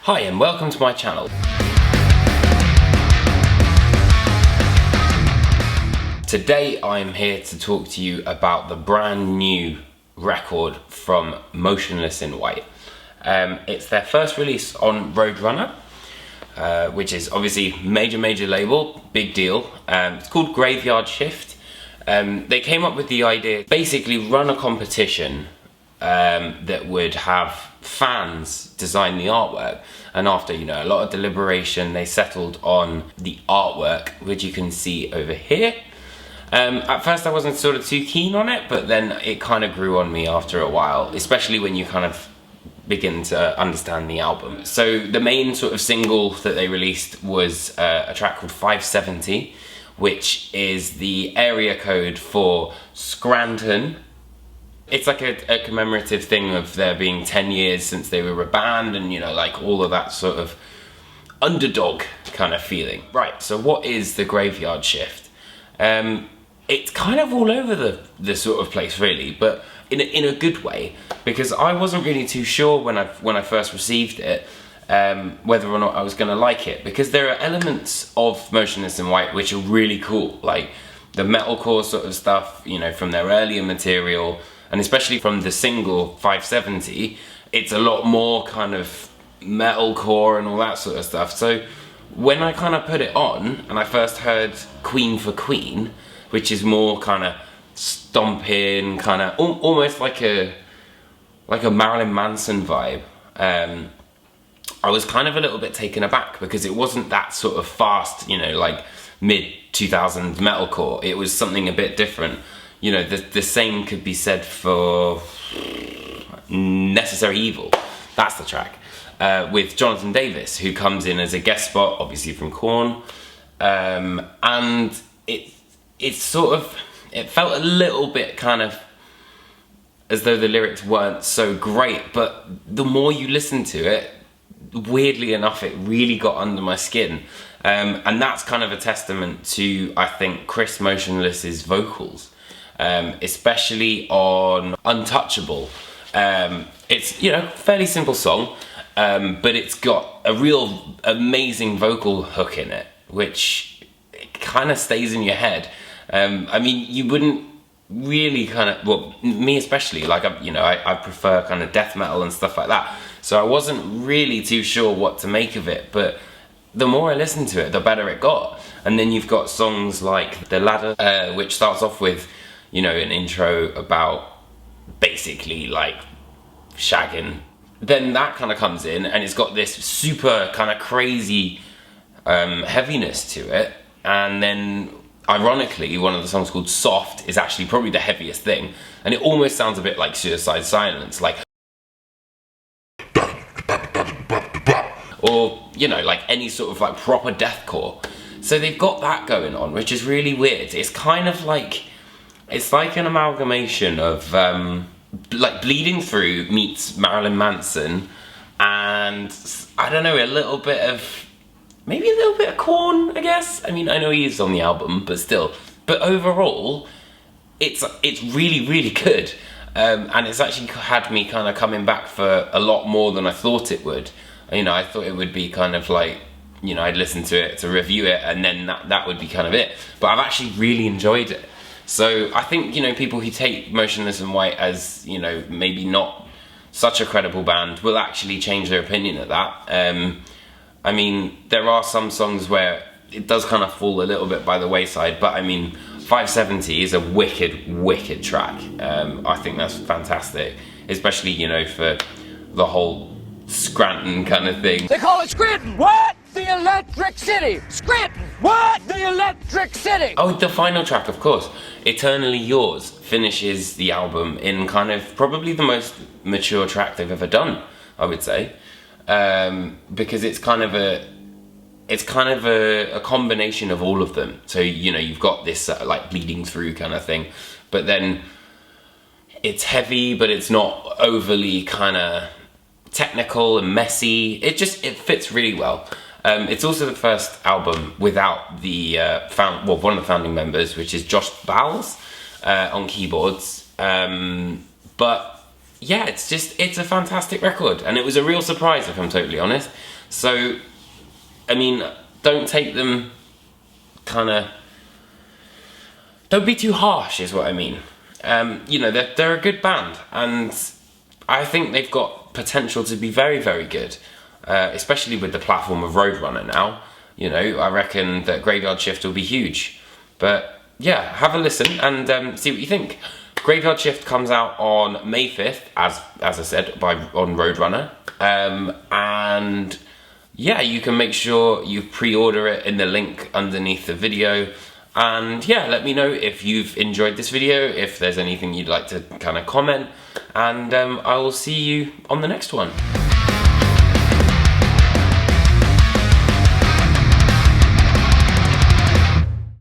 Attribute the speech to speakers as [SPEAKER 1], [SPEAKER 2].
[SPEAKER 1] Hi and welcome to my channel. Today I'm here to talk to you about the brand new record from Motionless in White. It's their first release on Roadrunner, which is obviously major label, big deal. It's called Graveyard Shift. They came up with the idea, basically run a competition that would have fans design the artwork, and after a lot of deliberation they settled on the artwork, which you can see over here. At first I wasn't sort of too keen on it, but then it kind of grew on me after a while, especially when you kind of begin to understand the album. So the main sort of single that they released was a track called 570, which is the area code for Scranton. It's like a commemorative thing of there being 10 years since they were a band, and like all of that sort of underdog kind of feeling. Right, so what is the Graveyard Shift? It's kind of all over the sort of place really, but in a good way, because I wasn't really too sure when I first received it whether or not I was going to like it, because there are elements of Motionless in White which are really cool, like the metalcore sort of stuff, from their earlier material. And especially from the single 570, it's a lot more kind of metalcore and all that sort of stuff. So when I kind of put it on and I first heard Queen for Queen, which is more kind of stomping, kind of almost like a Marilyn Manson vibe, I was kind of a little bit taken aback, because it wasn't that sort of fast, like mid-2000s metalcore. It was something a bit different. The same could be said for Necessary Evil. That's the track. With Jonathan Davis, who comes in as a guest spot, obviously from Korn. And it felt a little bit kind of as though the lyrics weren't so great, but the more you listen to it, weirdly enough, it really got under my skin. And that's kind of a testament to, I think, Chris Motionless's vocals. Especially on Untouchable. It's fairly simple song, but it's got a real amazing vocal hook in it, which kind of stays in your head. I mean, you wouldn't really me especially, like I prefer kind of death metal and stuff like that, so I wasn't really too sure what to make of it, but the more I listened to it, the better it got. And then you've got songs like The Ladder, which starts off with an intro about basically like shagging. Then that kind of comes in and it's got this super kind of crazy heaviness to it. And then ironically, one of the songs called Soft is actually probably the heaviest thing. And it almost sounds a bit like Suicide Silence, like, or like any sort of like proper deathcore. So they've got that going on, which is really weird. It's kind of like, it's like an amalgamation of like Bleeding Through meets Marilyn Manson, and I don't know, maybe a little bit of Korn, I guess. I mean, I know he is on the album, but still. But overall, it's really good, and it's actually had me kind of coming back for a lot more than I thought it would. I thought it would be kind of like, I'd listen to it to review it, and then that would be kind of it. But I've actually really enjoyed it. So I think, people who take Motionless in White as, maybe not such a credible band will actually change their opinion of that. I mean, there are some songs where it does kind of fall a little bit by the wayside, but I mean, 570 is a wicked track. I think that's fantastic, especially, for the whole Scranton kind of thing.
[SPEAKER 2] They call it Scranton! What? The Electric City! Scranton! What? The Electric City!
[SPEAKER 1] Oh, the final track, of course. Eternally Yours finishes the album in kind of probably the most mature track they've ever done, I would say. Because it's kind of a combination of all of them. So, you've got this like bleeding through kind of thing, but then it's heavy, but it's not overly kind of technical and messy. It fits really well. It's also the first album without the one of the founding members, which is Josh Bowles on keyboards. But yeah, it's a fantastic record, and it was a real surprise if I'm totally honest. So, I mean, don't take them don't be too harsh is what I mean. You know, they're a good band, and I think they've got potential to be very, very good, especially with the platform of Roadrunner now. You know, I reckon that Graveyard Shift will be huge. But yeah, have a listen and see what you think. Graveyard Shift comes out on May 5th, as I said, on Roadrunner. And yeah, you can make sure you pre-order it in the link underneath the video. And yeah, let me know if you've enjoyed this video, if there's anything you'd like to kind of comment, and I will see you on the next one.